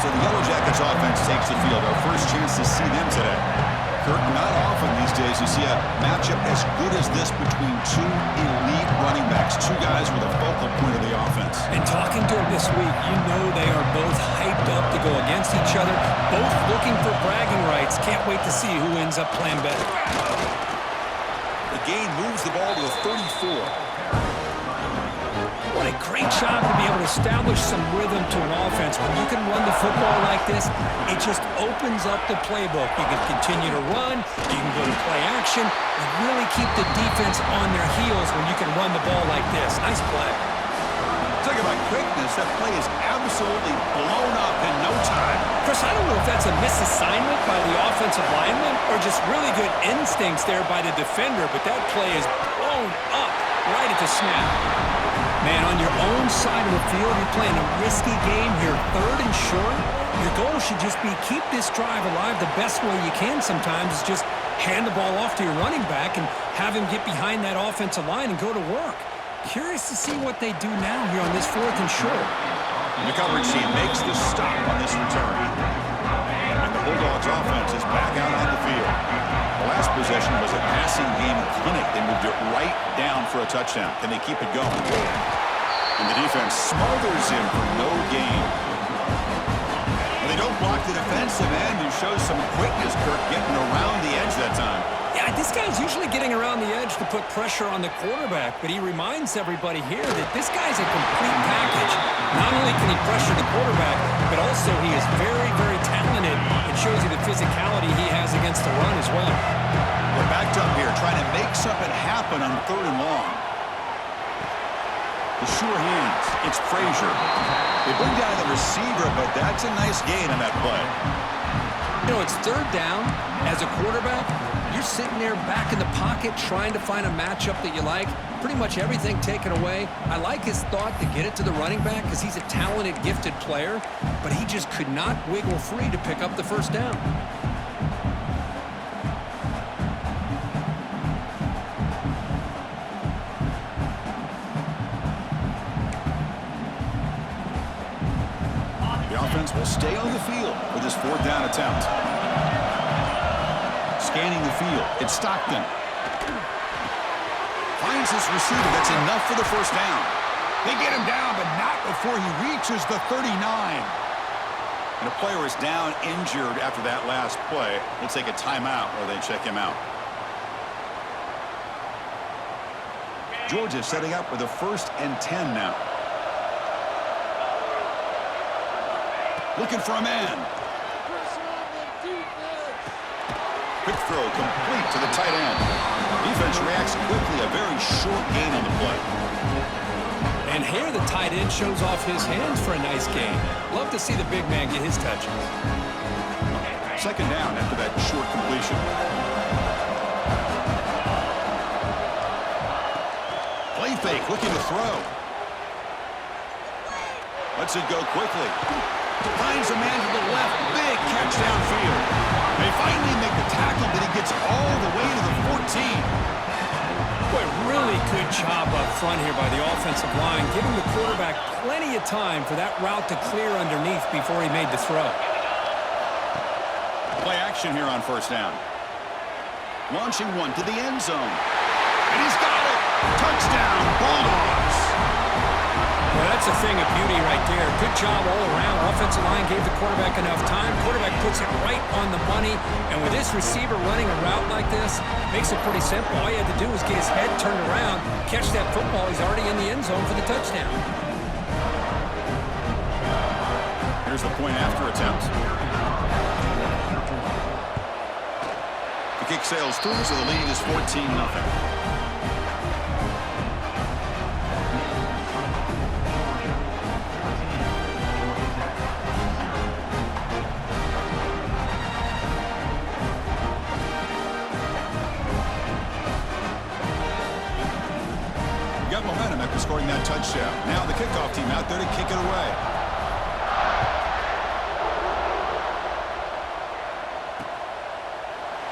So the Yellow Jackets offense takes the field. Our first chance to see them today. Kirk, not often these days you see a matchup as good as this between two elite running backs, two guys with a focal point of the offense. And talking to them this week, you know they are both hyped up to go against each other, both looking for bragging rights. Can't wait to see who ends up playing better. The gain moves the ball to the 34. What a great job to be able to establish some rhythm to an offense. When you can run the football like this, it just opens up the playbook. You can continue to run, you can go to play action, and really keep the defense on their heels when you can run the ball like this. Nice play. Talking about quickness, that play is absolutely blown up in no time. Chris, I don't know if that's a misassignment by the offensive lineman or just really good instincts there by the defender, but that play is blown up right at the snap. Man, on your own side of the field, you're playing a risky game here, 3rd and short. Your goal should just be keep this drive alive the best way you can sometimes is just hand the ball off to your running back and have him get behind that offensive line and go to work. Curious to see what they do now here on this 4th and short. The coverage team makes the stop on this return. And the Bulldogs offense is back out on the field. The last possession was a passing game clinic. They moved it right down for a touchdown. Can they keep it going? And the defense smothers him for no gain. And they don't block the defensive end, who shows some quickness, Kirk, getting around the edge that time. Yeah, this guy's usually getting around the edge to put pressure on the quarterback, but he reminds everybody here that this guy's a complete package. Not only can he pressure the quarterback, but also he is very, very talented. It shows you the physicality he has against the run as well. They're backed up here, trying to make something happen on 3rd and long. The sure hands. It's Frazier. They bring down the receiver, but that's a nice gain on that play. You know, it's 3rd down. As a quarterback, you're sitting there back in the pocket trying to find a matchup that you like. Pretty much everything taken away. I like his thought to get it to the running back because he's a talented, gifted player, but he just could not wiggle free to pick up the 1st down. The offense will stay on the field for this 4th down attempt. Scanning the field, it's Stockton. Finds his receiver, that's enough for the 1st down. They get him down, but not before he reaches the 39. And a player is down injured after that last play. They'll take a timeout while they check him out. Georgia setting up with a 1st and 10 now. Looking for a man. Quick throw complete to the tight end. Defense reacts quickly. A very short gain on the play. And here the tight end shows off his hands for a nice gain. Love to see the big man get his touches. 2nd down after that short completion. Play fake, looking to throw. Lets it go quickly. Finds a man to the left. Big catch downfield. They finally make the tackle, but he gets all the way to the 14. Boy, really good job up front here by the offensive line, giving the quarterback plenty of time for that route to clear underneath before he made the throw. Play action here on 1st down. Launching one to the end zone. And he's got it. Touchdown, Bulldogs. Well, that's a thing of beauty right there. Good job all around. Offensive line gave the quarterback enough time. Quarterback puts it right on the money. And with this receiver running a route like this, makes it pretty simple. All you had to do was get his head turned around, catch that football. He's already in the end zone for the touchdown. Here's the point after attempt. The kick sails through, so the lead is 14-0. Momentum after scoring that touchdown. Now the kickoff team out there to kick it away.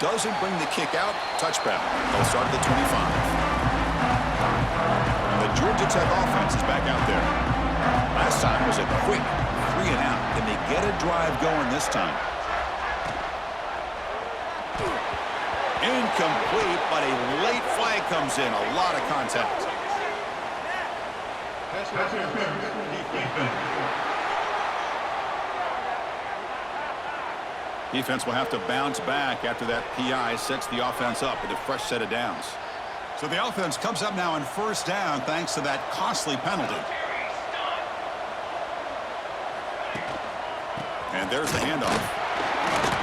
Doesn't bring the kick out. Touchback. They'll start at the 25. The Georgia Tech offense is back out there. Last time was a quick 3 and out. Can they get get a drive going this time. Incomplete, but a late flag comes in. A lot of contact. Defense will have to bounce back after that PI sets the offense up with a fresh set of downs. So the offense comes up now in first down thanks to that costly penalty. And there's the handoff.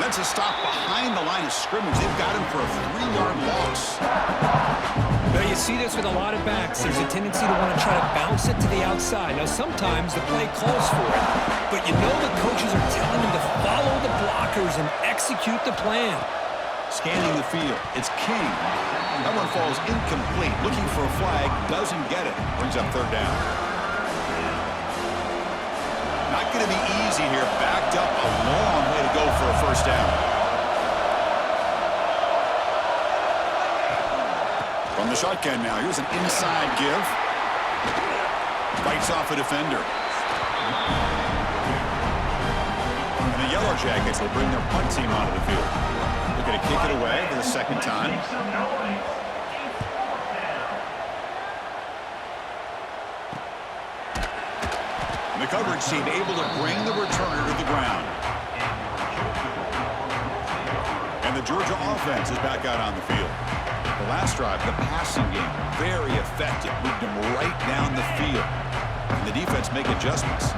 That's a stop behind the line of scrimmage. They've got him for a 3-yard loss. Well, you see this with a lot of backs. There's a tendency to want to try to bounce it to the outside. Now, sometimes the play calls for it, but you know the coaches are telling him to follow the blockers and execute the plan. Scanning the field. It's King. That one falls incomplete. Looking for a flag. Doesn't get it. Brings up third down. Not going to be easy here. Backed up a long way to go for a first down. From the shotgun now. Here's an inside give. Fights off a defender. And the Yellow Jackets will bring their punt team onto the field. They're going to kick it away for the second time. The coverage team able to bring the returner to the ground. And the Georgia offense is back out on the field. The last drive, the passing game, very effective. Moved them right down the field. And the defense make adjustments.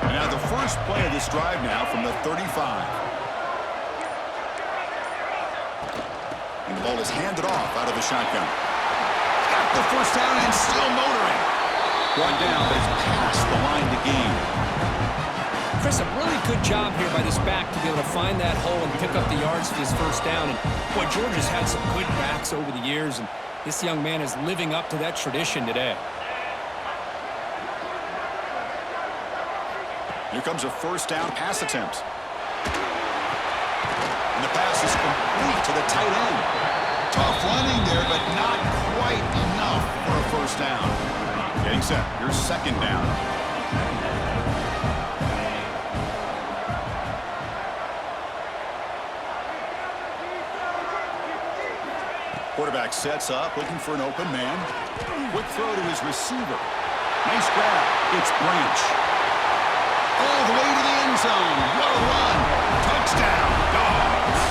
And now the first play of this drive now from the 35. And the ball is handed off out of the shotgun. Got the first down and still motoring. Brought down, but it's past the line to gain. Chris, a really good job here by this back to be able to find that hole and pick up the yards for his first down. And boy, Georgia's had some good backs over the years, and this young man is living up to that tradition today. Here comes a first down pass attempt. And the pass is complete to the tight end. Tough running there, but not quite enough for a first down. Getting set. Here's second down. Quarterback sets up, looking for an open man. Quick throw to his receiver. Nice grab. It's Branch. All the way to the end zone. What a run. Touchdown, Dogs.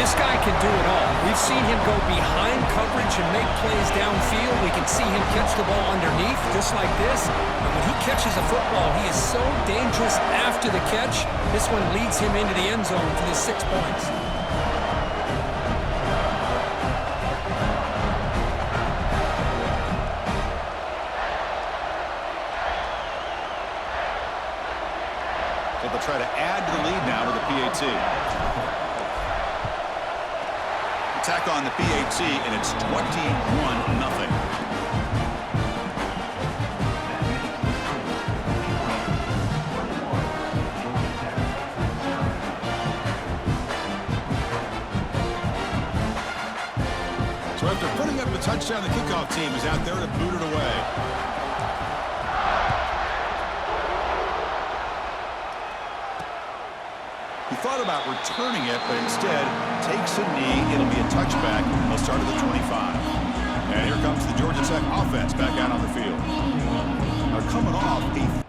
This guy can do it all. We've seen him go behind coverage and make plays downfield. We can see him catch the ball underneath, just like this. And when he catches a football, he is so dangerous after the catch. This one leads him into the end zone for the 6 points. So they'll try to add to the lead now with a PAT. Attack on the PAT, and it's 21-0. So after putting up the touchdown, the kickoff team is out there to boot it away. He thought about returning it, but instead takes a knee. It'll be a touchback. They'll start at the 25. And here comes the Georgia Tech offense back out on the field. They're coming off a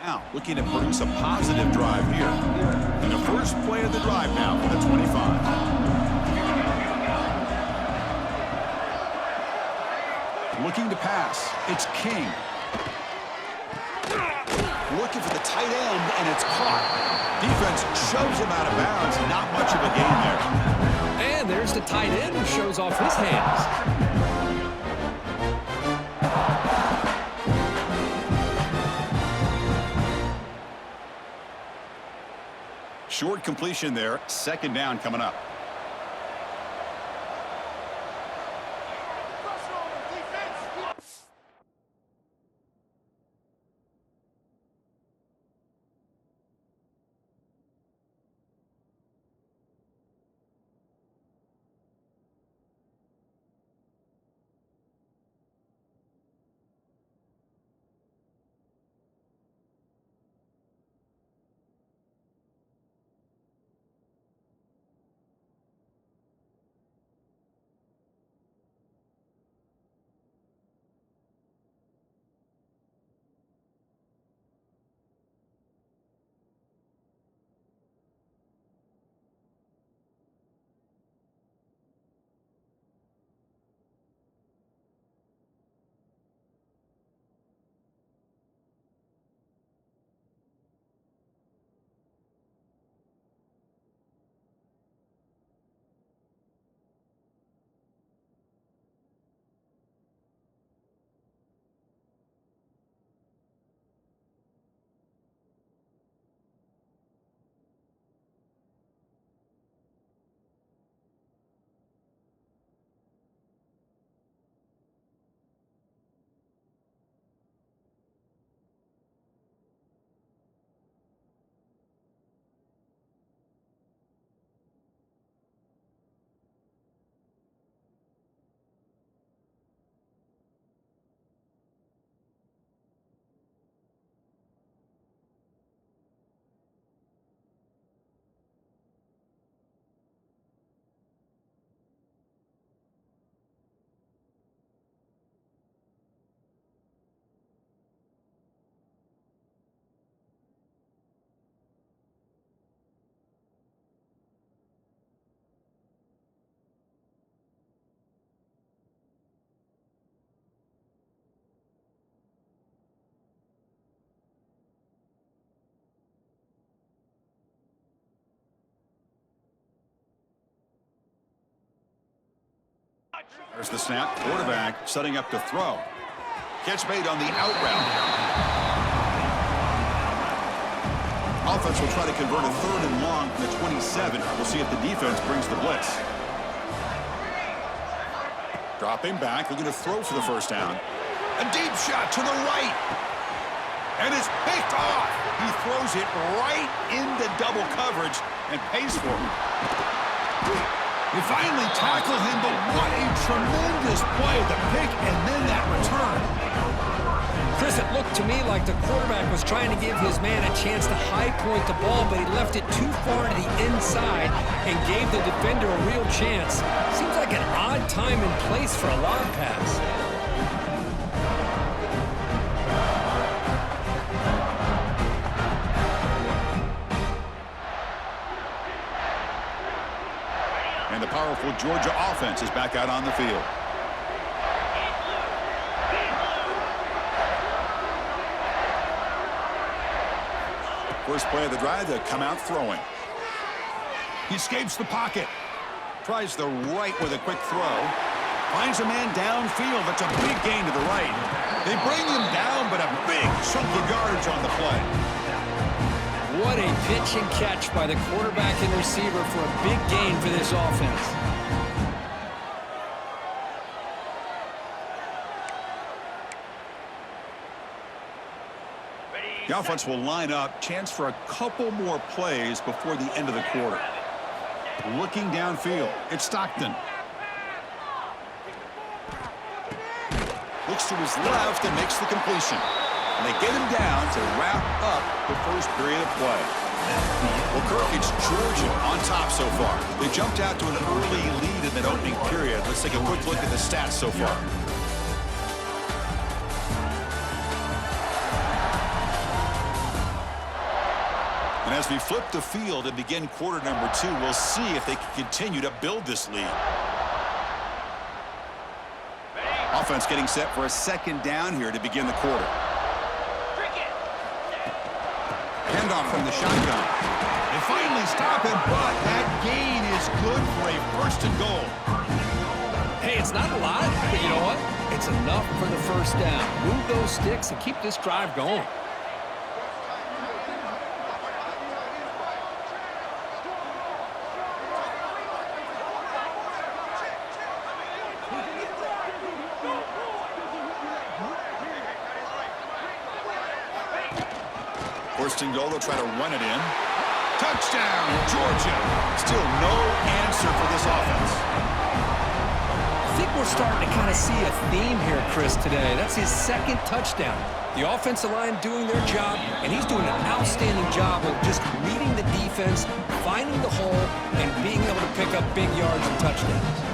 now looking to produce a positive drive here. And the first play of the drive now for the 25. Looking to pass. It's King. Looking for the tight end, and it's caught. Defense shoves him out of bounds. Not much of a gain there. And there's the tight end who shows off his hands. Short completion there. Second down coming up. There's the snap. Quarterback setting up to throw. Catch made on the out route. Offense will try to convert a 3rd and long from the 27. We'll see if the defense brings the blitz. Dropping back, looking to throw for the first down. A deep shot to the right. And it's picked off. He throws it right into double coverage and pays for it. They finally tackle him, but what a tremendous play. The pick and then that return. Chris, it looked to me like the quarterback was trying to give his man a chance to high point the ball, but he left it too far to the inside and gave the defender a real chance. Seems like an odd time and place for a lob pass. And the powerful Georgia offense is back out on the field. First play of the drive, they come out throwing. He escapes the pocket. Tries the right with a quick throw. Finds a man downfield. That's a big gain to the right. They bring him down, but a big chunk of yardage on the play. What a pitch and catch by the quarterback and receiver for a big gain for this offense. The offense will line up. Chance for a couple more plays before the end of the quarter. Looking downfield. It's Stockton. Looks to his left and makes the completion. And they get him down to wrap up the first period of play. Well, Kirk, it's Georgia on top so far. They jumped out to an early lead in that opening period. Let's take a quick look at the stats so far. And as we flip the field and begin quarter number 2, we'll see if they can continue to build this lead. Offense getting set for a second down here to begin the quarter. handoff from the shotgun. They finally stop him, but that gain is good for a first and goal. Hey, it's not a lot, but you know what? It's enough for the first down. Move those sticks and keep this drive going. First and goal, they'll try to run it in. Touchdown, Georgia. Still no answer for this offense. I think we're starting to kind of see a theme here, Chris, today. That's his second touchdown. The offensive line doing their job, and he's doing an outstanding job of just reading the defense, finding the hole, and being able to pick up big yards and touchdowns.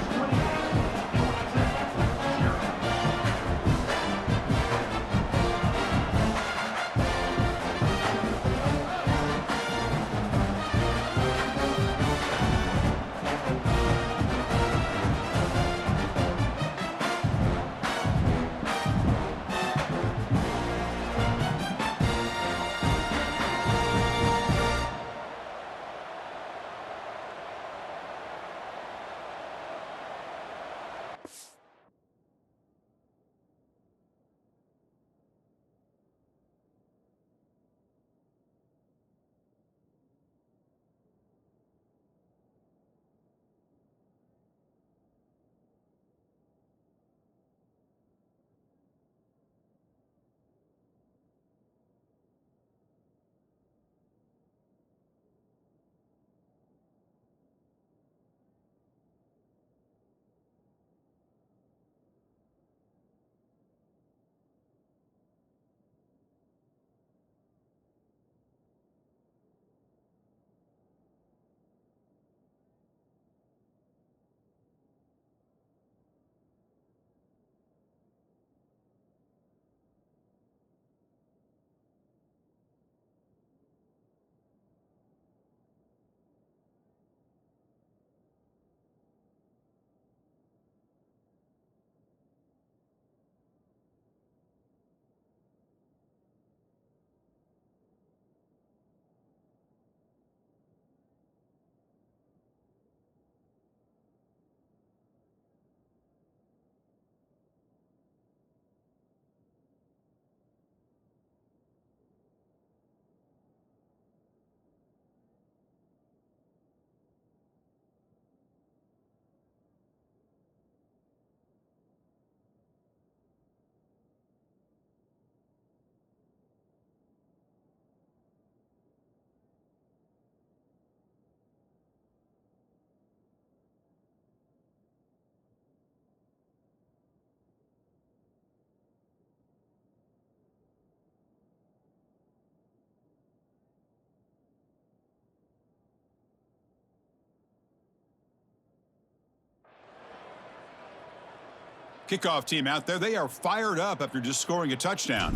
Kickoff team out there, they are fired up after just scoring a touchdown.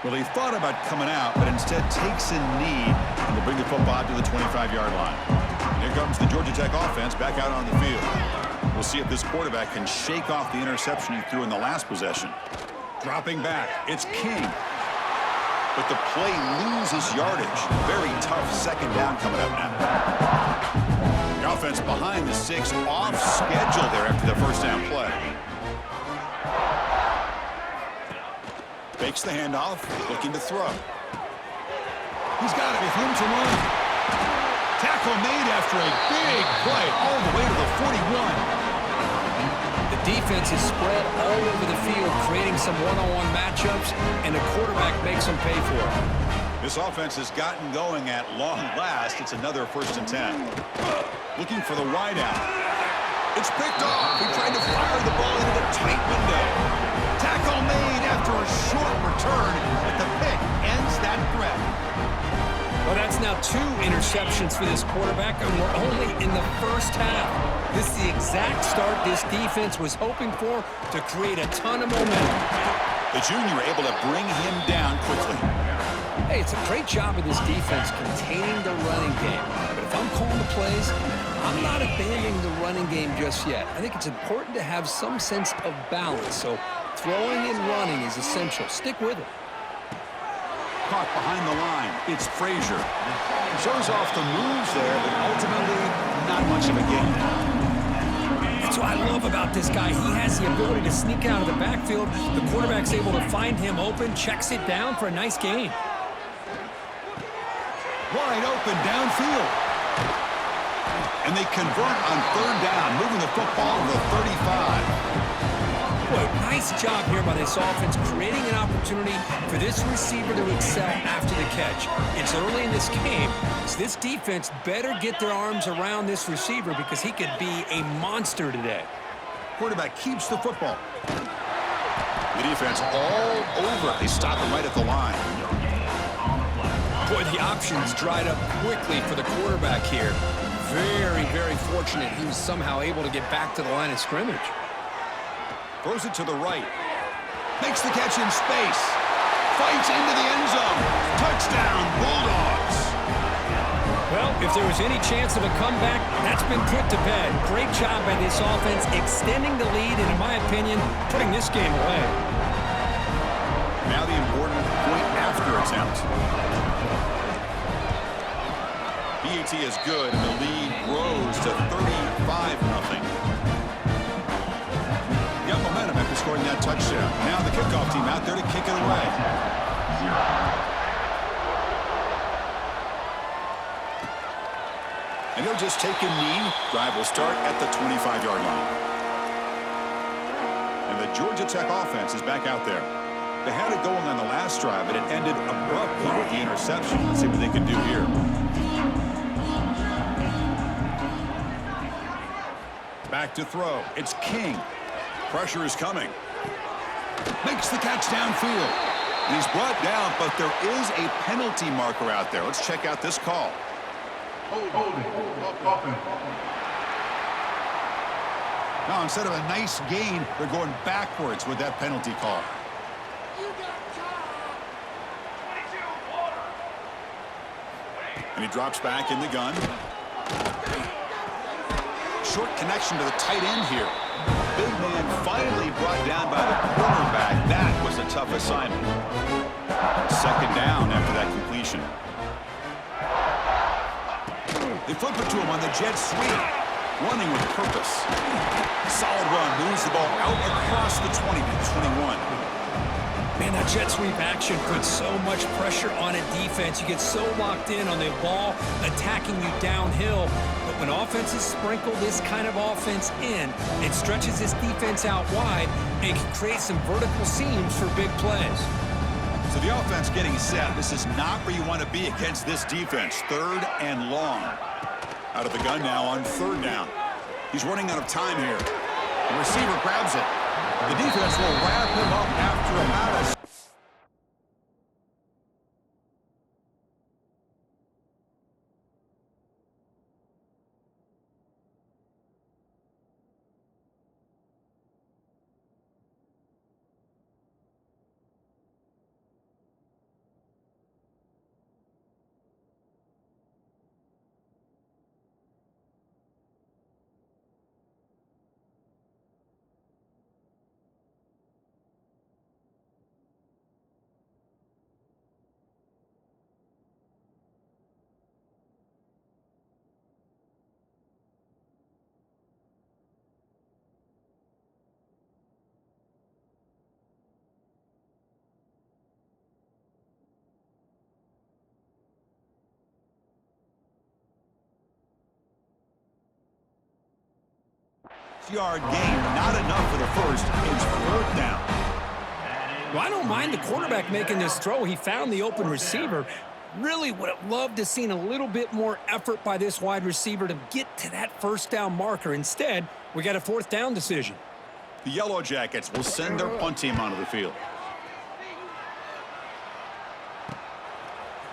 Well, he thought about coming out, but instead takes a knee and will bring the football to the 25-yard line. And here comes the Georgia Tech offense back out on the field. We'll see if this quarterback can shake off the interception he threw in the last possession. Dropping back, it's King. But the play loses yardage. Very tough second down coming up now. The offense behind the 6, off schedule there after the first down play. Fakes the handoff, looking to throw. He's got it with room to run. Tackle made after a big play all the way to the 41. The defense is spread all over the field, creating some one-on-one matchups, and the quarterback makes them pay for it. This offense has gotten going at long last. It's another 1st and 10. Looking for the wideout. It's picked off. He tried to fire the ball into the tight window. Tackle made after a short return, but the pick ends that threat. Well, that's now 2 interceptions for this quarterback, and we're only in the first half. This is the exact start this defense was hoping for to create a ton of momentum. The junior able to bring him down quickly. Hey, it's a great job of this defense containing the running game. But if I'm calling the plays, I'm not abandoning the running game just yet. I think it's important to have some sense of balance, so throwing and running is essential. Stick with it. Caught behind the line. It's Frazier. Shows off the moves there, but ultimately not much of a gain. That's what I love about this guy. He has the ability to sneak out of the backfield. The quarterback's able to find him open, checks it down for a nice gain. Wide open downfield. And they convert on third down, moving the football to the 35. Boy, nice job here by this offense, creating an opportunity for this receiver to excel after the catch. It's early in this game, so this defense better get their arms around this receiver because he could be a monster today. Quarterback keeps the football. The defense all over it. They stop him right at the line. Boy, the options dried up quickly for the quarterback here. Very, very fortunate he was somehow able to get back to the line of scrimmage. Throws it to the right. Makes the catch in space. Fights into the end zone. Touchdown, Bulldogs. Well, if there was any chance of a comeback, that's been put to bed. Great job by this offense extending the lead and, in my opinion, putting this game away. Now the important point after attempt. PAT is good, and the lead grows to 35-0. Got momentum after scoring that touchdown. Now the kickoff team out there to kick it away. And he'll just take a knee. Drive will start at the 25-yard line. And the Georgia Tech offense is back out there. They had it going on the last drive, but it ended abruptly with the interception. Let's see what they can do here. Back to throw. It's King. Pressure is coming. Makes the catch downfield. And he's brought down, but there is a penalty marker out there. Let's check out this call. Now, instead of a nice gain, they're going backwards with that penalty call. And he drops back in the gun. Short connection to the tight end here. Big man finally brought down by the quarterback. That was a tough assignment. Second down after that completion. They flip it to him on the jet sweep. Running with purpose. Solid run. Moves the ball out across the 20 to the 21. Man, that jet sweep action puts so much pressure on a defense. You get so locked in on the ball attacking you downhill. But when offenses sprinkle this kind of offense in, it stretches this defense out wide and can create some vertical seams for big plays. So the offense getting set. This is not where you want to be against this defense. Third and long. Out of the gun now on third down. He's running out of time here. The receiver grabs it. The defense will wrap him up after about a... Yard gain, not enough for the first. It's fourth down. Well, I don't mind the quarterback making this throw. He found the open receiver. Really would have loved to have seen a little bit more effort by this wide receiver to get to that first down marker. Instead, we got a fourth down decision. The Yellow Jackets will send their punt team onto the field.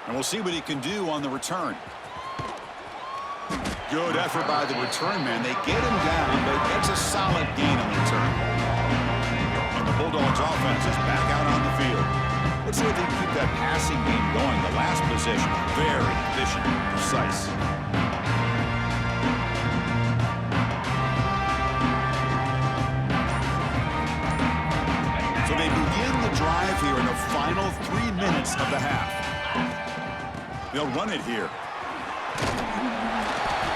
And we'll see what he can do on the return. Good effort by the return man. They get him down, but it's a solid gain on the return. And the Bulldogs offense is back out on the field. Let's see if they can keep that passing game going. The last possession, very efficient and precise. drive here in the final 3 minutes of the half. They'll run it here.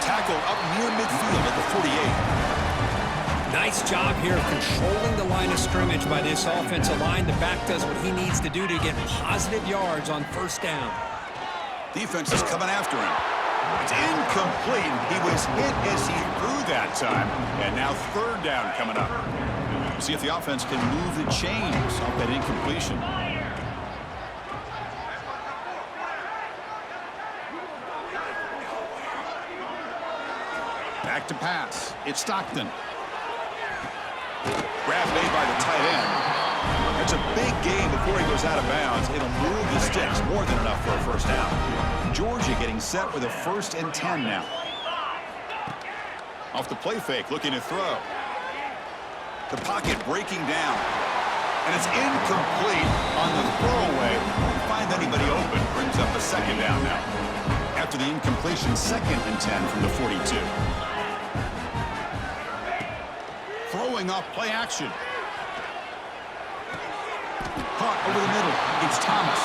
Tackle up near midfield at the 48. Nice job here of controlling the line of scrimmage by this offensive line. The back does what he needs to do to get positive yards on first down. Defense is coming after him. It's incomplete. He was hit as he threw that time. And now third down coming up. See if the offense can move the chains off that incompletion. Back to pass. It's Stockton. Grab made by the tight end. It's a big gain before he goes out of bounds. It'll move the sticks more than enough for a first down. Georgia getting set with a 1st and 10 now. Off the play fake, looking to throw. The pocket breaking down. And it's incomplete on the throwaway. Find anybody open. Brings up a second down now. After the incompletion, 2nd and 10 from the 42. Throwing off play action. Caught over the middle. It's Thomas.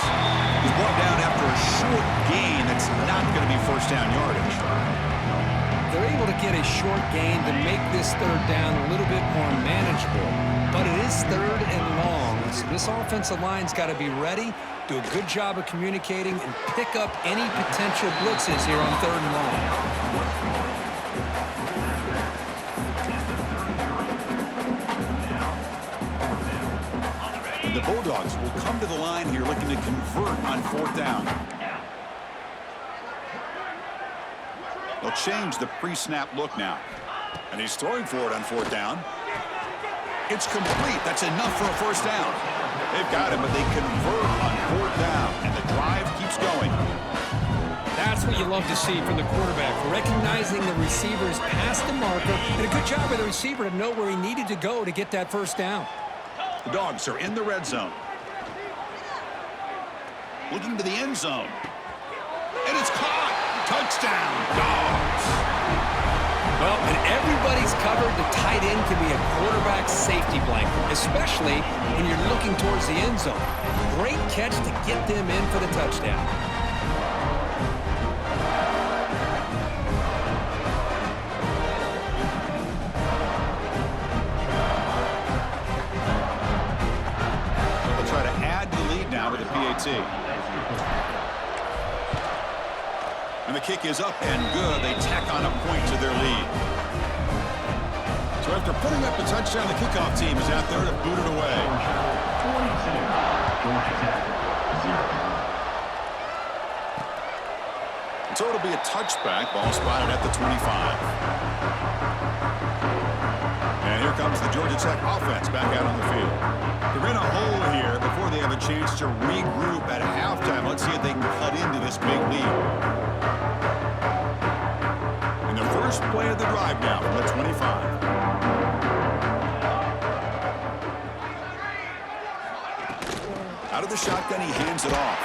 He's brought down after a short gain that's not going to be first down yardage. They're able to get a short gain to make this third down a little bit more manageable. But it is third and long. So this offensive line's got to be ready, do a good job of communicating, and pick up any potential blitzes here on third and long. And the Bulldogs will come to the line here looking to convert on 4th down. They'll change the pre-snap look now. And he's throwing for it on 4th down. It's complete. That's enough for a first down. They've got him, but they convert on 4th down. And the drive keeps going. That's what you love to see from the quarterback, recognizing the receiver's past the marker, and a good job by the receiver to know where he needed to go to get that first down. The Dogs are in the red zone. Looking to the end zone. And it's caught. Touchdown, Dogs. Well, when everybody's covered, the tight end can be a quarterback's safety blanket, especially when you're looking towards the end zone. Great catch to get them in for the touchdown. They'll try to add the lead now with a PAT. And the kick is up and good. They tack on a point to their lead. So after putting up the touchdown, the kickoff team is out there to boot it away. 22, Georgia Tech, 0. So it'll be a touchback. Ball spotted at the 25. And here comes the Georgia Tech offense back out on the field. They're in a hole here before they have a chance to regroup at halftime. Let's see if they can cut into this big lead. And the first play of the drive now from the 25. Out of the shotgun, he hands it off.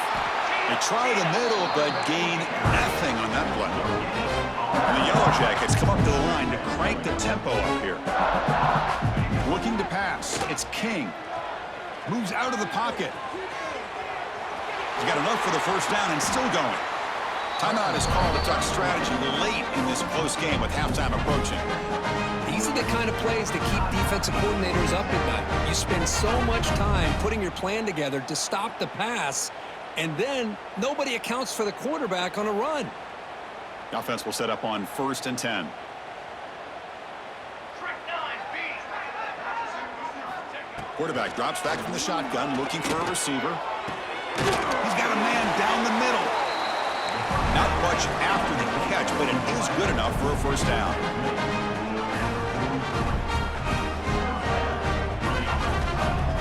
They try the middle, but gain nothing on that play. And the Yellow Jackets come up to the line to crank the tempo up here. Looking to pass. It's King. Moves out of the pocket. He's got enough for the first down and still going. Timeout is called to talk strategy late in this close game with halftime approaching. These are the kind of plays that keep defensive coordinators up at night. You spend so much time putting your plan together to stop the pass, and then nobody accounts for the quarterback on a run. The offense will set up on 1st and 10. Quarterback drops back from the shotgun, looking for a receiver. He's got a man down the middle. Not much after the catch, but it is good enough for a first down.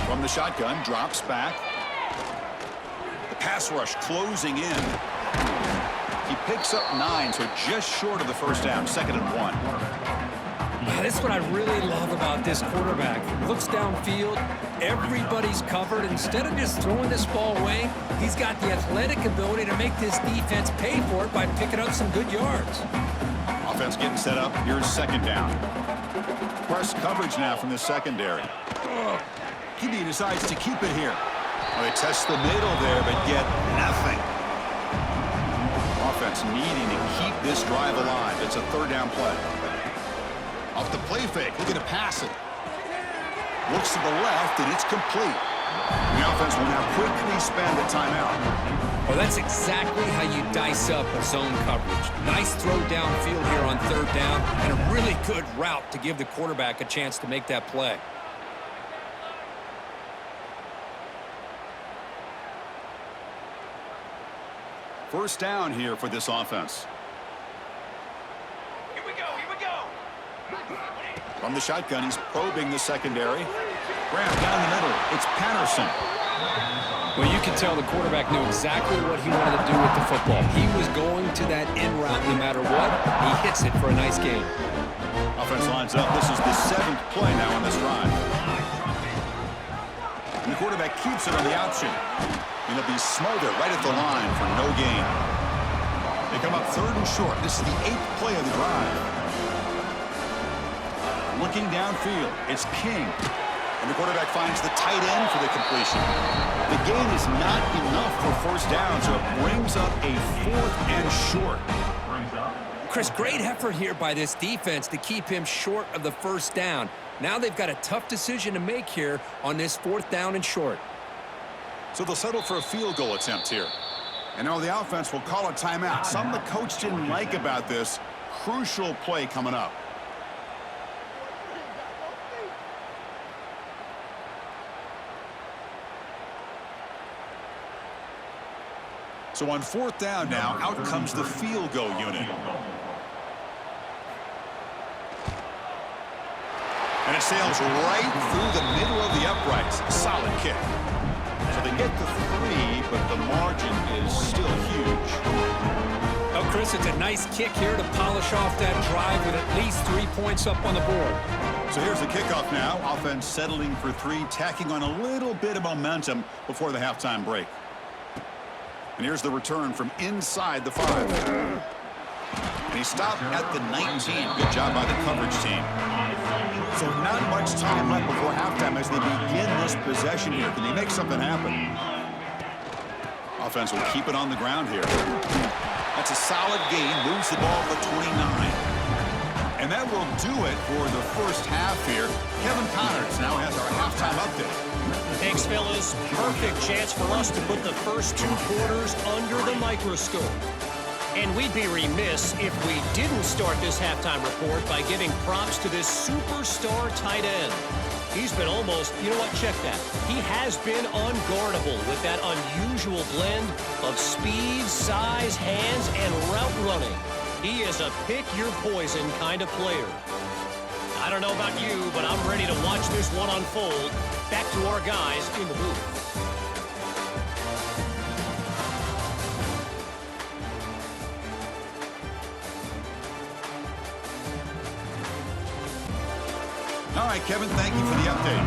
From the shotgun, drops back. The pass rush closing in. He picks up 9, so just short of the first down, 2nd and 1. That's what I really love about this quarterback. He looks downfield, everybody's covered. Instead of just throwing this ball away, he's got the athletic ability to make this defense pay for it by picking up some good yards. Offense getting set up. Here's 2nd down. Press coverage now from the secondary. Kennedy decides to keep it here. Well, they test the middle there, but get nothing. Offense needing to keep this drive alive. It's a third down play. Off the play fake, looking to pass it. Looks to the left, and it's complete. The offense will now quickly spend a timeout. Well, that's exactly how you dice up a zone coverage. Nice throw downfield here on third down, and a really good route to give the quarterback a chance to make that play. First down here for this offense. Here we go, here we go. From the shotgun, he's probing the secondary. Grab down the middle. It's Patterson. Well, you can tell the quarterback knew exactly what he wanted to do with the football. He was going to that in route no matter what. He hits it for a nice gain. Offense lines up. This is the 7th play now on this drive. And the quarterback keeps it on the option. And they'll be smothered right at the line for no gain. They come up third and short. This is the 8th play of the drive. Looking downfield, it's King. And the quarterback finds the tight end for the completion. The gain is not enough for first down, so it brings up a 4th and short. Chris, great effort here by this defense to keep him short of the first down. Now they've got a tough decision to make here on this 4th down and short. So they'll settle for a field goal attempt here. And now the offense will call a timeout. Something the coach didn't like about this. Crucial play coming up. So on 4th down now, out comes the field goal unit. And it sails right through the middle of the uprights. Solid kick. So they get the 3, but the margin is still huge. Oh, Chris, it's a nice kick here to polish off that drive with at least 3 points up on the board. So here's the kickoff now. Offense settling for 3, tacking on a little bit of momentum before the halftime break. And here's the return from inside the 5. And he stopped at the 19. Good job by the coverage team. So not much time left before halftime as they begin this possession here. Can they make something happen? Offense will keep it on the ground here. That's a solid gain. Moves the ball to the 29. And that will do it for the first half here. Kevin Connors now has our halftime update. Thanks, fellas. Perfect chance for us to put the first 2 quarters under the microscope. And we'd be remiss if we didn't start this halftime report by giving props to this superstar tight end. He's been almost, you know what, check that. He has been unguardable with that unusual blend of speed, size, hands, and route running. He is a pick-your-poison kind of player. I don't know about you, but I'm ready to watch this one unfold. Back to our guys in the booth. All right, Kevin, thank you for the update.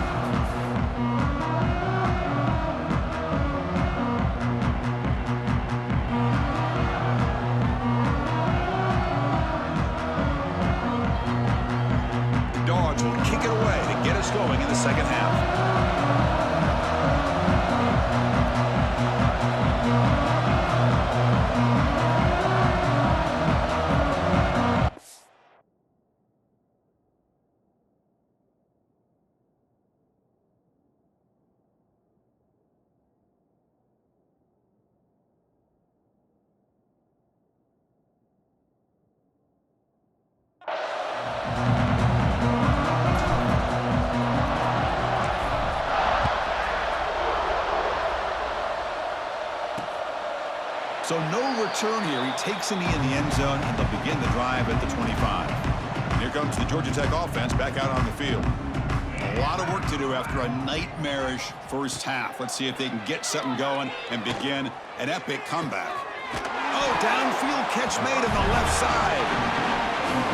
The Dogs will kick it away to get us going in the second half. So no return here. He takes a knee in the end zone, and they'll begin the drive at the 25. And here comes the Georgia Tech offense back out on the field. A lot of work to do after a nightmarish first half. Let's see if they can get something going and begin an epic comeback. Oh, downfield catch made on the left side.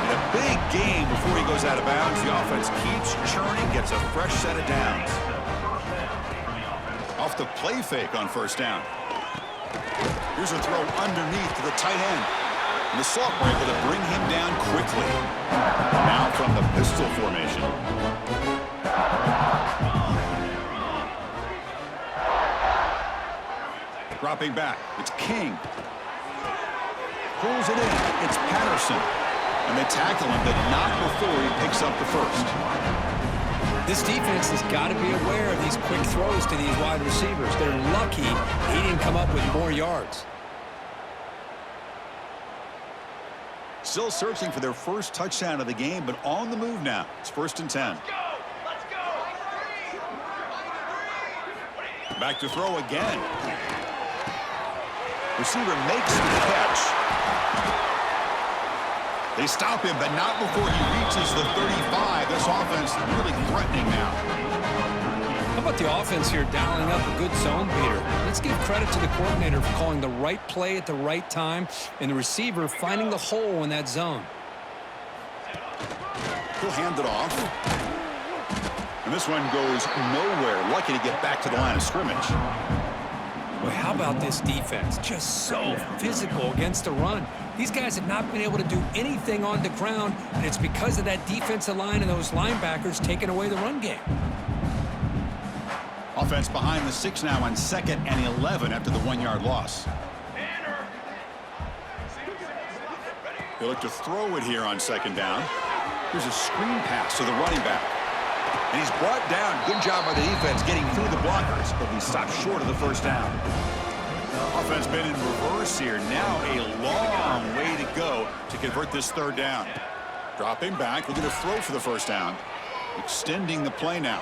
And a big gain before he goes out of bounds. The offense keeps churning, gets a fresh set of downs. Off the play fake on first down. Here's a throw underneath to the tight end. And the Sophomore able to bring him down quickly. Now from the pistol formation. Dropping back. It's King. Pulls it in. It's Patterson. And they tackle him, but not before he picks up the first. This defense has got to be aware of these quick throws to these wide receivers. They're lucky he didn't come up with more yards. Still searching for their first touchdown of the game, but on the move now. It's 1st and 10. Back to throw again. Receiver makes the catch. They stop him, but not before he reaches the 35. This offense really threatening now. How about the offense here dialing up a good zone beater? Let's give credit to the coordinator for calling the right play at the right time and the receiver finding the hole in that zone. He'll hand it off. And this one goes nowhere. Lucky to get back to the line of scrimmage. Well, how about this defense? Just so physical against the run. These guys have not been able to do anything on the ground, and it's because of that defensive line and those linebackers taking away the run game. Offense behind the 6 now on 2nd and 11 after the 1-yard loss. They look to throw it here on 2nd down. Here's a screen pass to the running back. And he's brought down. Good job by the defense getting through the blockers, but he stopped short of the 1st down. Offense been in reverse here. Now a long way to go to convert this 3rd down. Dropping back, looking to throw for the 1st down. Extending the play now.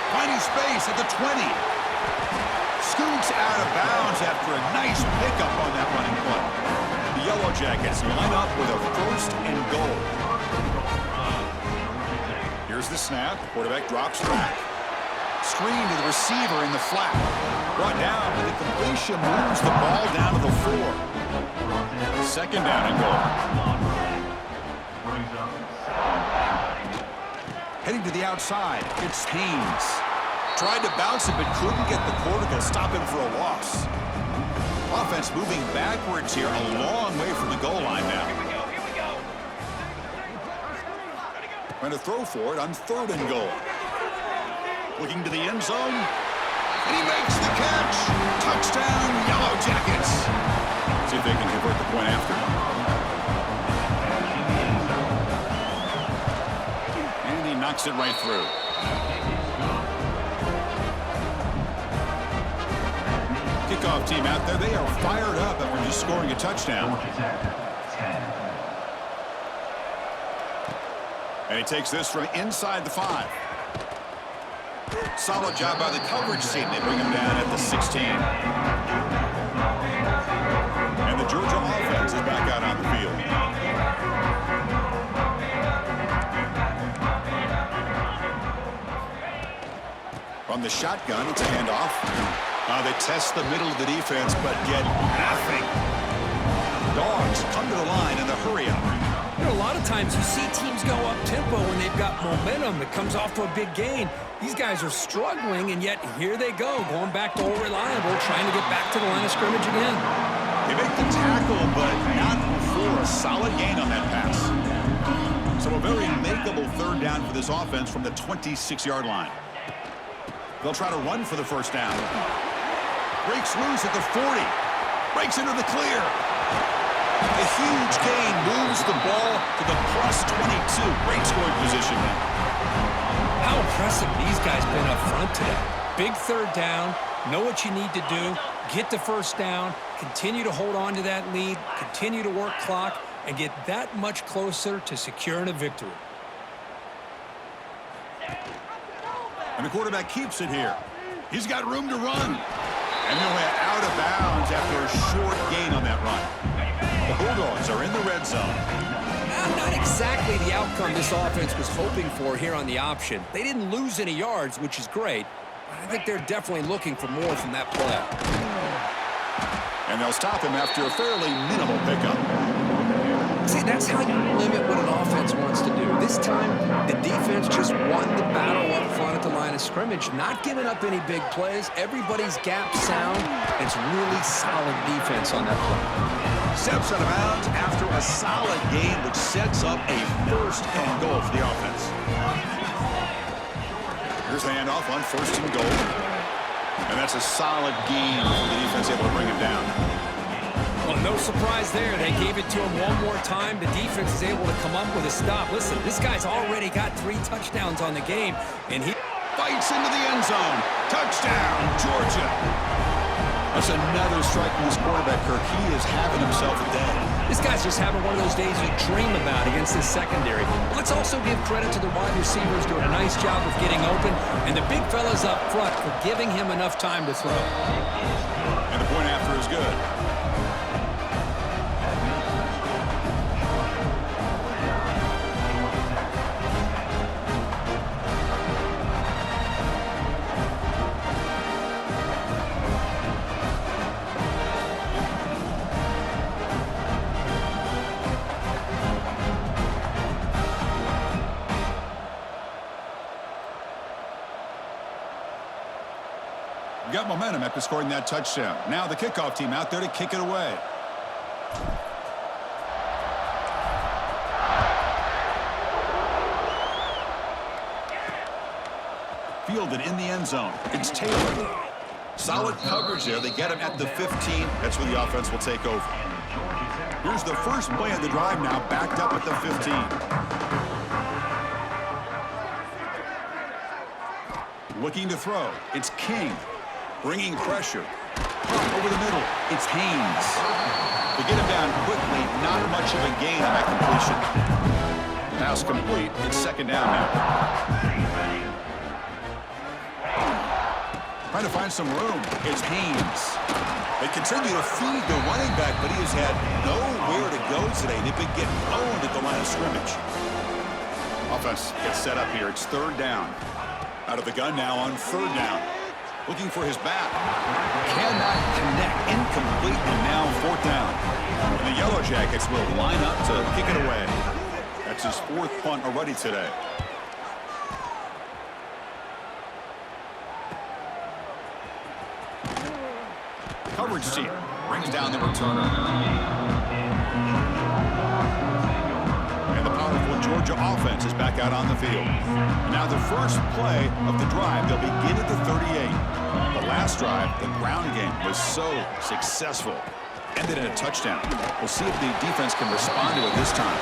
Finding space at the 20. Scoots out of bounds after a nice pickup on that running play. The Yellow Jackets line up with a 1st and goal. Here's the snap. Quarterback drops back. Screen to the receiver in the flat. Brought down, but the completion moves the ball down to the 4. 2nd down and goal. Heading to the outside, it's Haynes. Tried to bounce it, but couldn't get the quarterback to stop him for a loss. Offense moving backwards here, a long way from the goal line now. Trying to throw for it on 3rd and goal. Looking to the end zone. And he makes the catch. Touchdown, Yellow Jackets. See if they can convert the point after. And he knocks it right through. Kickoff team out there. They are fired up after just scoring a touchdown. And he takes this from inside the 5. Solid job by the coverage team. They bring him down at the 16. And the Georgia offense is back out on the field. From the shotgun, it's a handoff. They test the middle of the defense, but get nothing. Dogs come to the line in the hurry-up. You know, a lot of times you see teams go up-tempo when they've got momentum that comes off to a big gain. These guys are struggling, and yet here they go, going back to old reliable, trying to get back to the line of scrimmage again. They make the tackle, but not before a solid gain on that pass. So a very makeable 3rd down for this offense from the 26-yard line. They'll try to run for the 1st down. Breaks loose at the 40. Breaks into the clear. A huge gain moves the ball to the +22. Great scoring position now. How impressive these guys been up front today. Big 3rd down, know what you need to do, get the 1st down, continue to hold on to that lead, continue to work clock, and get that much closer to securing a victory. And the quarterback keeps it here. He's got room to run. And he'll head out of bounds after a short gain on that run. The Bulldogs are in the red zone. Not exactly the outcome this offense was hoping for here on the option. They didn't lose any yards, which is great. I think they're definitely looking for more from that play. And they'll stop him after a fairly minimal pickup. See, that's how you limit what an offense wants to do. This time, the defense just won the battle up front at the line of scrimmage, not giving up any big plays. Everybody's gap sound. It's really solid defense on that play. Steps out of bounds after a solid gain, which sets up a 1st and goal for the offense. Here's the handoff on 1st and goal. And that's a solid gain for the defense able to bring him down. Well, no surprise there. They gave it to him one more time. The defense is able to come up with a stop. Listen, this guy's already got 3 touchdowns on the game, and he Fights into the end zone. Touchdown, Georgia. That's another strike from this quarterback, Kirk. He is having himself a day. This guy's just having one of those days you dream about against this secondary. But let's also give credit to the wide receivers doing a nice job of getting open, and the big fellas up front for giving him enough time to throw. And the point after is good. Got momentum after scoring that touchdown. Now the kickoff team out there to kick it away. Fielded in the end zone. It's Taylor. Solid coverage there. They get him at the 15. That's where the offense will take over. Here's the first play of the drive now, backed up at the 15. Looking to throw. It's King. Bringing pressure. Over the middle. It's Haynes. They get him down quickly. Not much of a gain on that completion. Pass complete. It's second down now. Trying to find some room. It's Haynes. They continue to feed the running back, but he has had nowhere to go today. They've been getting owned at the line of scrimmage. Offense gets set up here. It's third down. Out of the gun now on third down. Looking for his back. Cannot connect. Incomplete, and now fourth down. And the Yellow Jackets will line up to kick it away. That's his 4th punt already today. Coverage team brings down the returner. And the powerful Georgia offense is back out on the field. And now the first play of the drive, they'll begin at the 38. The last drive, the ground game, was so successful. Ended in a touchdown. We'll see if the defense can respond to it this time.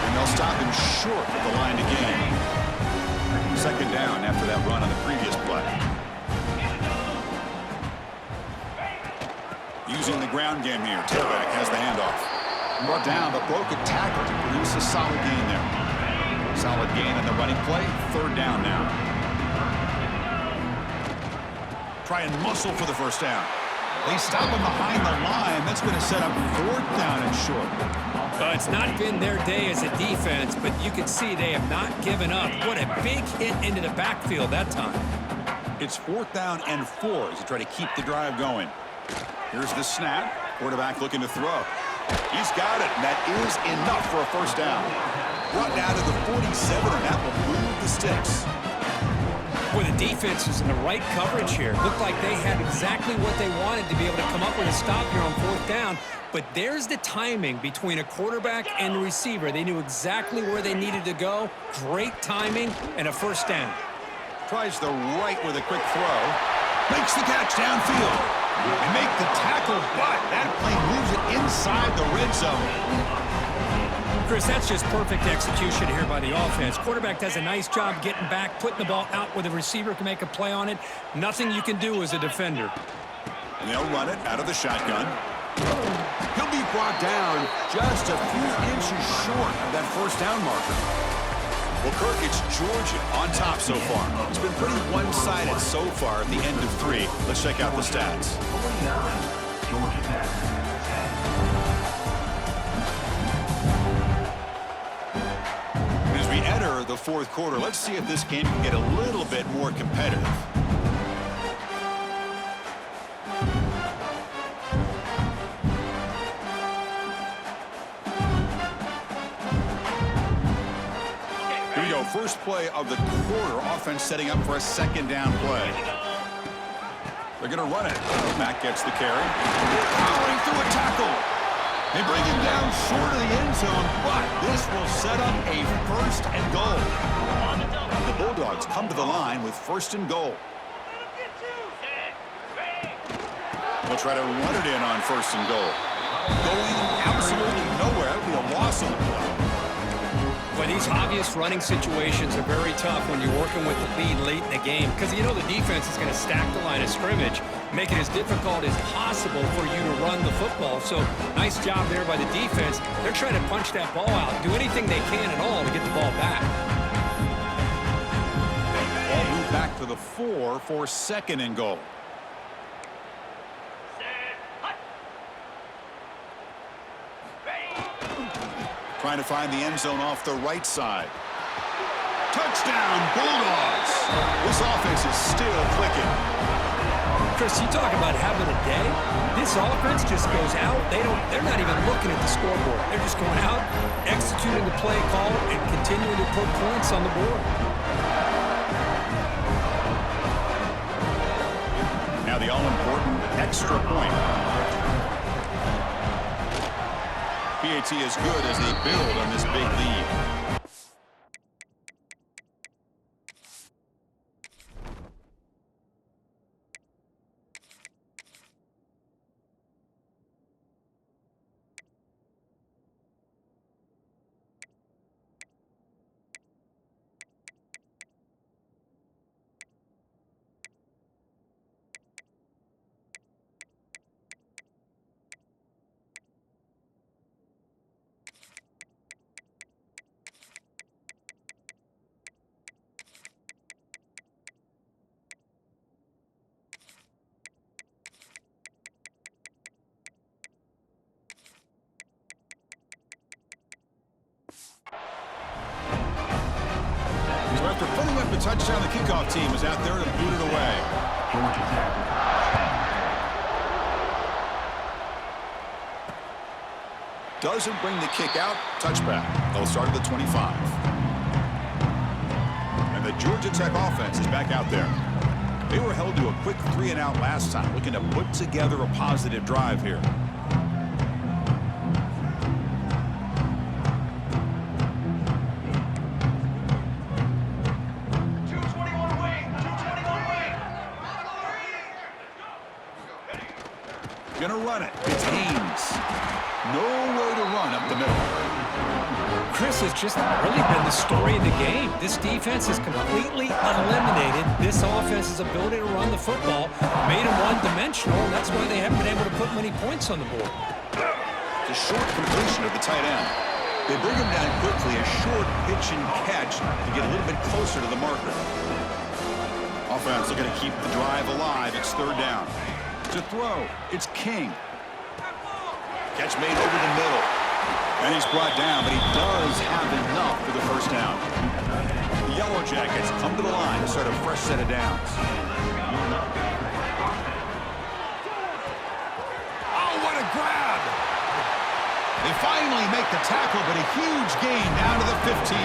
And they'll stop him short of the line to gain. Second down after that run on the previous play. Using the ground game here. Tailback has the handoff. Brought down, but broke a tackle to produce a solid gain there. Solid gain on the running play. Third down now. Try and muscle for the first down. They stop him behind the line. That's going to set up fourth down and short. It's not been their day as a defense, but you can see they have not given up. What a big hit into the backfield that time. It's 4th down and 4 as they try to keep the drive going. Here's the snap. Quarterback looking to throw. He's got it, and that is enough for a first down. Brought down to the 47, and that will move the sticks. Well, the defense was in the right coverage here. Looked like they had exactly what they wanted to be able to come up with a stop here on 4th down. But there's the timing between a quarterback and the receiver. They knew exactly where they needed to go. Great timing and a first down. Tries the right with a quick throw. Makes the catch downfield. And make the tackle, but that play moves it inside the red zone. Chris, that's just perfect execution here by the offense. Quarterback does a nice job getting back, putting the ball out where the receiver can make a play on it. Nothing you can do as a defender. And they'll run it out of the shotgun. He'll be brought down just a few inches short of that first down marker. Well, Kirk, it's Georgia on top so far. It's been pretty one-sided so far at the end of 3. Let's check out the stats. Georgia Tech. As we enter the 4th quarter, let's see if this game can get a little bit more competitive. Here we go. First play of the quarter. Offense setting up for a second down play. They're going to run it. Mack gets the carry. Powering through a tackle. They bring him down short of the end zone, but this will set up a first and goal. The Bulldogs come to the line with first and goal. They'll try to run it in on 1st and goal. Going absolutely nowhere. That would be a loss on the play. Well, these obvious running situations are very tough when you're working with the lead late in the game because you know the defense is going to stack the line of scrimmage, make it as difficult as possible for you to run the football. So nice job there by the defense. They're trying to punch that ball out, do anything they can at all to get the ball back. Ball moved back to the 4 for 2nd and goal. Trying to find the end zone off the right side. Touchdown, Bulldogs! This offense is still clicking. Chris, you talk about having a day. This offense just goes out. They're not even looking at the scoreboard. They're just going out, executing the play call, and continuing to put points on the board. Now the all-important extra point. PAT is good as they build on this big lead. After putting up the touchdown, the kickoff team is out there to boot it away. Georgia Tech. Doesn't bring the kick out. Touchback. They'll start at the 25. And the Georgia Tech offense is back out there. They were held to a quick 3-and-out last time, looking to put together a positive drive here. Gonna run it. It's Haynes. Nowhere to run up the middle. Chris has just really been the story of the game. This defense has completely eliminated this offense's ability to run the football, made them one-dimensional, and that's why they haven't been able to put many points on the board. The short completion of the tight end. They bring him down quickly, a short pitch and catch to get a little bit closer to the marker. Offense looking to keep the drive alive. It's 3rd down. To throw, it's King. Catch made over the middle. And he's brought down, but he does have enough for the 1st down. The Yellow Jackets come to the line to start a fresh set of downs. Oh, what a grab! They finally make the tackle, but a huge gain down to the 15.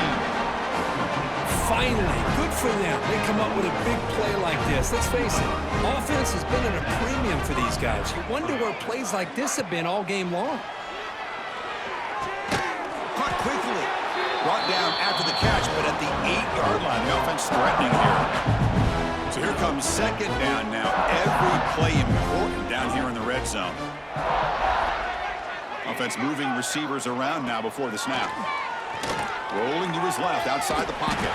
Finally, good for them. They come up with a big play like this. Let's face it, offense has been at a premium for these guys. You wonder where plays like this have been all game long. Caught quickly. Brought down after the catch, but at the 8-yard line, the offense threatening here. So here comes 2nd down now. Every play important down here in the red zone. Offense moving receivers around now before the snap. Rolling to his left outside the pocket.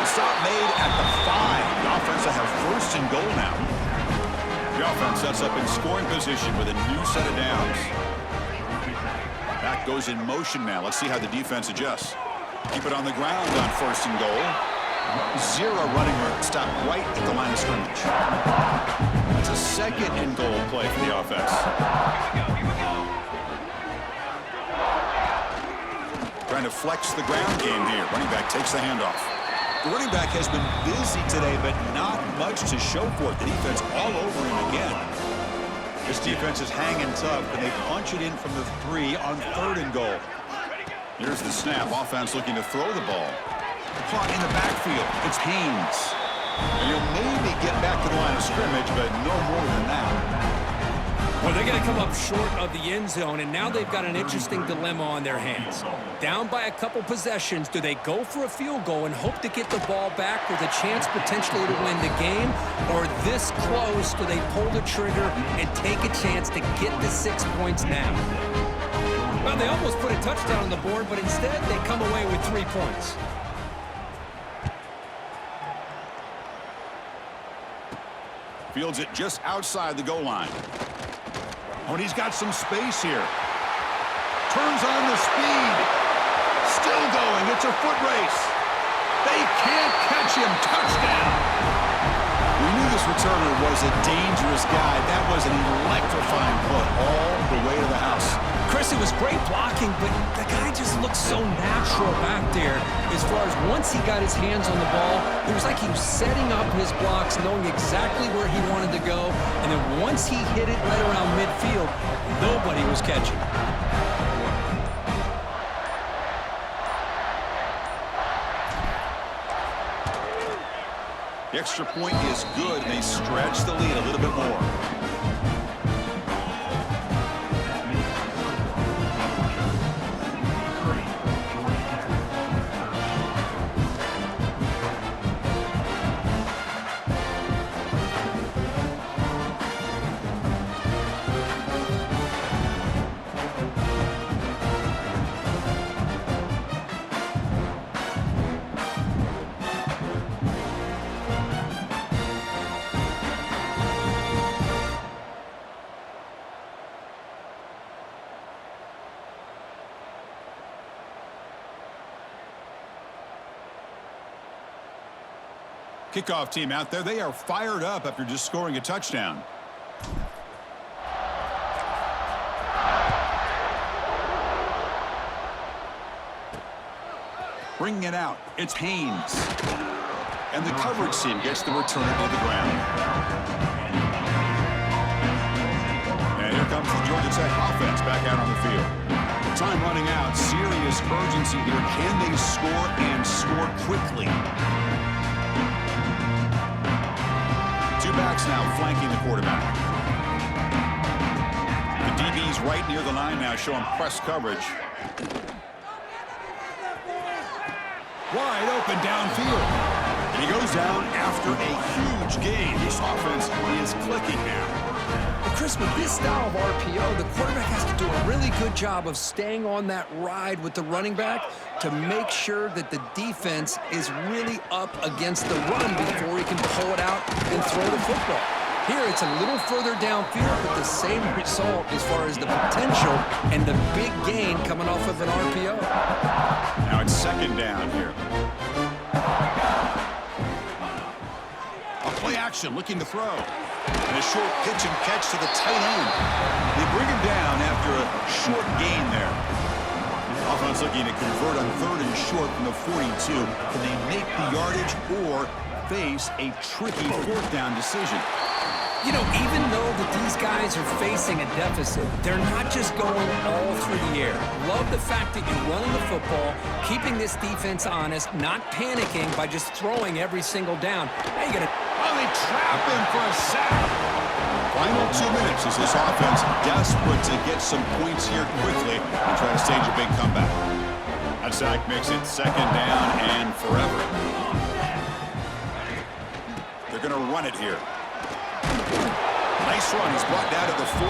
The stop made at the 5. The offense will have 1st and goal now. The offense sets up in scoring position with a new set of downs. Back goes in motion now. Let's see how the defense adjusts. Keep it on the ground on 1st and goal. 0 running room. Stop right at the line of scrimmage. That's a 2nd and goal play for the offense. Trying to flex the ground game here. Running back takes the handoff. The running back has been busy today, but not much to show for it. The defense all over him again. This defense is hanging tough, and they punch it in from the 3 on 3rd and goal. Here's the snap. Offense looking to throw the ball. Caught in the backfield. It's Haynes. And he'll maybe get back to the line of scrimmage, but no more than that. Well, they're going to come up short of the end zone, and now they've got an interesting dilemma on their hands. Down by a couple possessions, do they go for a field goal and hope to get the ball back with a chance potentially to win the game? Or this close, do they pull the trigger and take a chance to get the 6 points now? Well, they almost put a touchdown on the board, but instead they come away with 3 points. Fields it just outside the goal line. Oh, and he's got some space here. Turns on the speed. Still going. It's a foot race. They can't catch him. Touchdown. We knew this returner was a dangerous guy. That was an electrifying play all the way to the house. Chris, it was great blocking, but the guy just looked so natural back there. As far as once he got his hands on the ball, it was like he was setting up his blocks, knowing exactly where he wanted to go. And then once he hit it right around midfield, nobody was catching. The extra point is good, and they stretch the lead a little bit more. Kickoff team out there, they are fired up after just scoring a touchdown. Bringing it out, it's Haynes. And the coverage team gets the returner to the ground. And here comes the Georgia Tech offense back out on the field. Time running out, serious urgency here. Can they score and score quickly? Two backs now flanking the quarterback. The DB's right near the line now, showing press coverage. Wide open downfield. And he goes down after a huge gain. This offense is clicking now. But Chris, with this style of RPO, the quarterback has to do a really good job of staying on that ride with the running back to make sure that the defense is really up against the run before he can pull it out and throw the football. Here, it's a little further downfield, but the same result as far as the potential and the big gain coming off of an RPO. Now it's second down here. A play action, looking to throw. And a short pitch and catch to the tight end. They bring him down after a short gain there. Offense looking to convert on third and short from the 42. Can they make the yardage or face a tricky fourth down decision? You know, even though that these guys are facing a deficit, they're not just going all through the air. Love the fact that you're running the football, keeping this defense honest, not panicking by just throwing every single down. Now you gotta... Oh, they trap him for a sack. Final 2 minutes as this offense desperate to get some points here quickly and try to stage a big comeback. That sack makes it second down and forever. They're going to run it here. Nice run. He's brought down to the 44.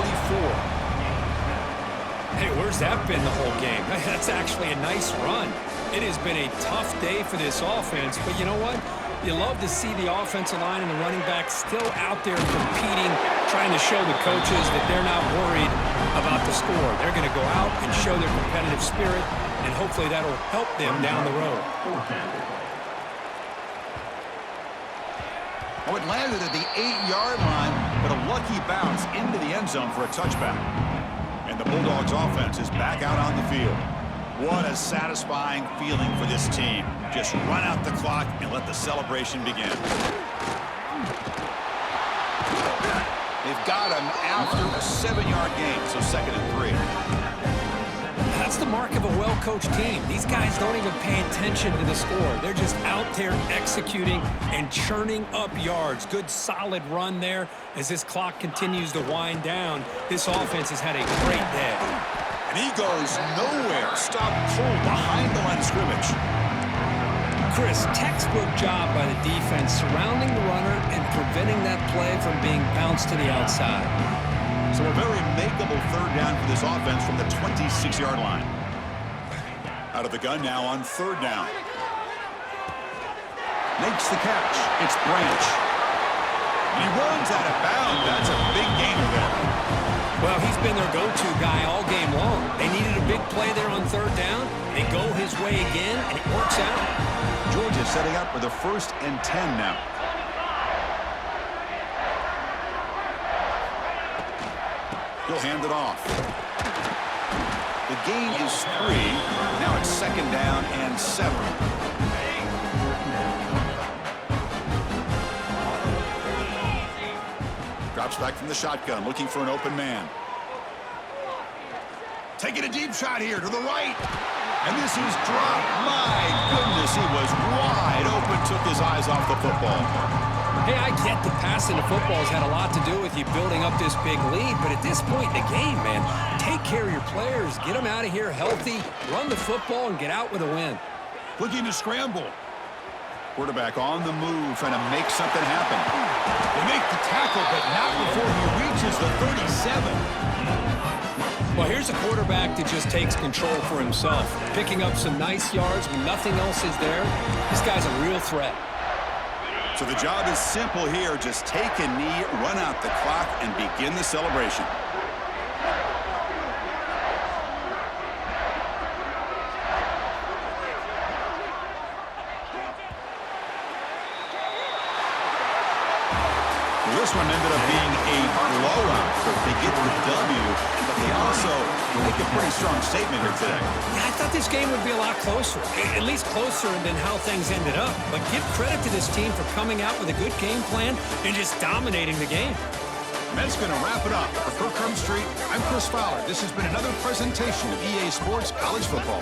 Hey, where's that been the whole game? That's actually a nice run. It has been a tough day for this offense, but you know what? You love to see the offensive line and the running back still out there competing, trying to show the coaches that they're not worried about the score. They're going to go out and show their competitive spirit, and hopefully that'll help them down the road. Oh, it landed at the 8-yard line, but a lucky bounce into the end zone for a touchback. And the Bulldogs offense is back out on the field. What a satisfying feeling for this team. Just run out the clock and let the celebration begin. They've got him after a 7-yard gain, so 2nd and 3. that's the mark of a well-coached team. These guys don't even pay attention to the score. They're just out there executing and churning up yards. Good, solid run there. As this clock continues to wind down, this offense has had a great day. And he goes nowhere. Stop cold behind the line of scrimmage. Chris, textbook job by the defense surrounding the runner and preventing that play from being bounced to the outside. So a very makeable third down for this offense from the 26-yard line. Out of the gun now on third down. Makes the catch. It's Branch. And he runs out of bounds. That's a big gainer there. Well, he's been their go-to guy all game long. They needed a big play there on third down. They go his way again, and it works out. Georgia setting up for the 1st and 10 now. He'll hand it off. The gain is 3. Now it's 2nd down and 7. Drops back from the shotgun, looking for an open man. Taking a deep shot here to the right. And this is dropped. My goodness, he was wide open, took his eyes off the football. Hey, I get the passing the football's had a lot to do with you building up this big lead, but at this point in the game, man, take care of your players. Get them out of here healthy, run the football, and get out with a win. Looking to scramble. Quarterback on the move, trying to make something happen. They make the tackle, but not before he reaches the 37. Well, here's a quarterback that just takes control for himself, picking up some nice yards when nothing else is there. This guy's a real threat. So the job is simple here. Just take a knee, run out the clock, and begin the celebration. This one ended up being a blowout. They get the W, but they also make a pretty strong statement here today. Yeah, I thought this game would be a lot closer, at least closer than how things ended up. But give credit to this team for coming out with a good game plan and just dominating the game. And that's going to wrap it up. For Kirk Street, I'm Chris Fowler. This has been another presentation of EA Sports College Football.